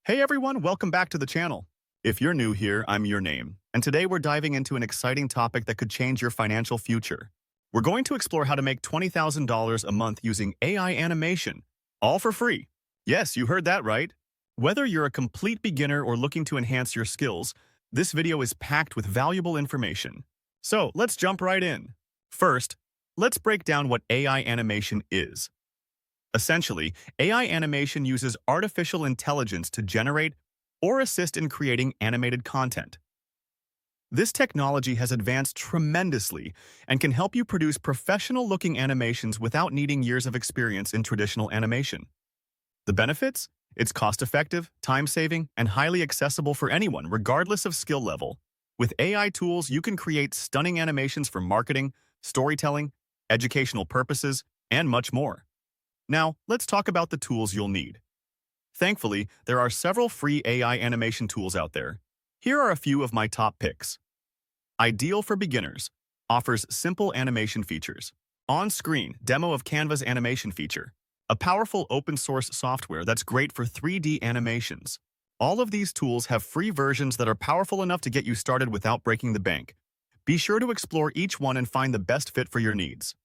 Hey everyone, welcome back to the channel. If you're new here, I'm your name, and today we're diving into an exciting topic that could change your financial future. We're going to explore how to make $20,000 a month using AI animation, all for free. Yes, you heard that right. Whether you're a complete beginner or looking to enhance your skills, this video is packed with valuable information. So let's jump right in. First, let's break down what AI animation is. Essentially, AI animation uses artificial intelligence to generate or assist in creating animated content. This technology has advanced tremendously and can help you produce professional-looking animations without needing years of experience in traditional animation. The benefits? It's cost-effective, time-saving, and highly accessible for anyone, regardless of skill level. With AI tools, you can create stunning animations for marketing, storytelling, educational purposes, and much more. Now, let's talk about the tools you'll need. Thankfully, there are several free AI animation tools out there. Here are a few of my top picks. Ideal for beginners. Offers simple animation features. On-screen, demo of Canva's animation feature. A powerful open-source software that's great for 3D animations. All of these tools have free versions that are powerful enough to get you started without breaking the bank. Be sure to explore each one and find the best fit for your needs.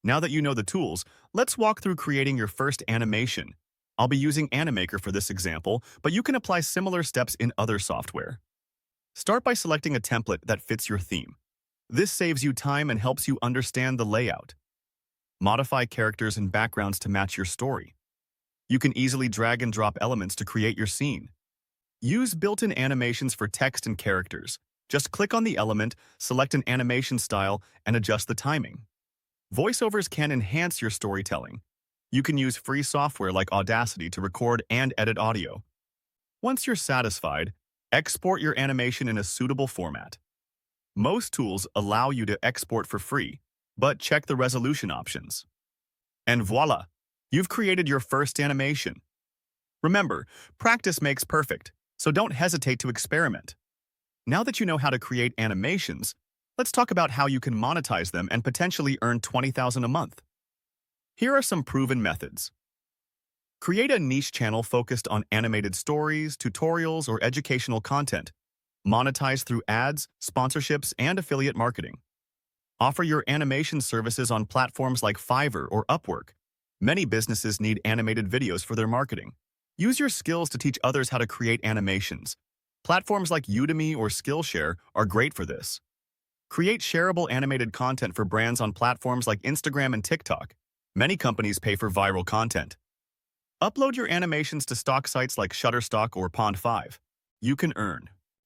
Now that you know the tools, let's walk through creating your first animation. I'll be using Animator for this example, but you can apply similar steps in other software. Start by selecting a template that fits your theme. This saves you time and helps you understand the layout. Modify characters and backgrounds to match your story. You can easily drag and drop elements to create your scene. Use built-in animations for text and characters. Just click on the element, select an animation style, and adjust the timing. Voiceovers can enhance your storytelling. You can use free software like Audacity to record and edit audio. Once you're satisfied, export your animation in a suitable format. Most tools allow you to export for free, but check the resolution options. And voila! You've created your first animation. Remember, practice makes perfect, so don't hesitate to experiment. Now that you know how to create animations, let's talk about how you can monetize them and potentially earn $20,000 a month. Here are some proven methods. Create a niche channel focused on animated stories, tutorials, or educational content. Monetize through ads, sponsorships, and affiliate marketing. Offer your animation services on platforms like Fiverr or Upwork. Many businesses need animated videos for their marketing. Use your skills to teach others how to create animations. Platforms like Udemy or Skillshare are great for this. Create shareable animated content for brands on platforms like Instagram and TikTok. Many companies pay for viral content. Upload your animations to stock sites like Shutterstock or Pond5. You can earn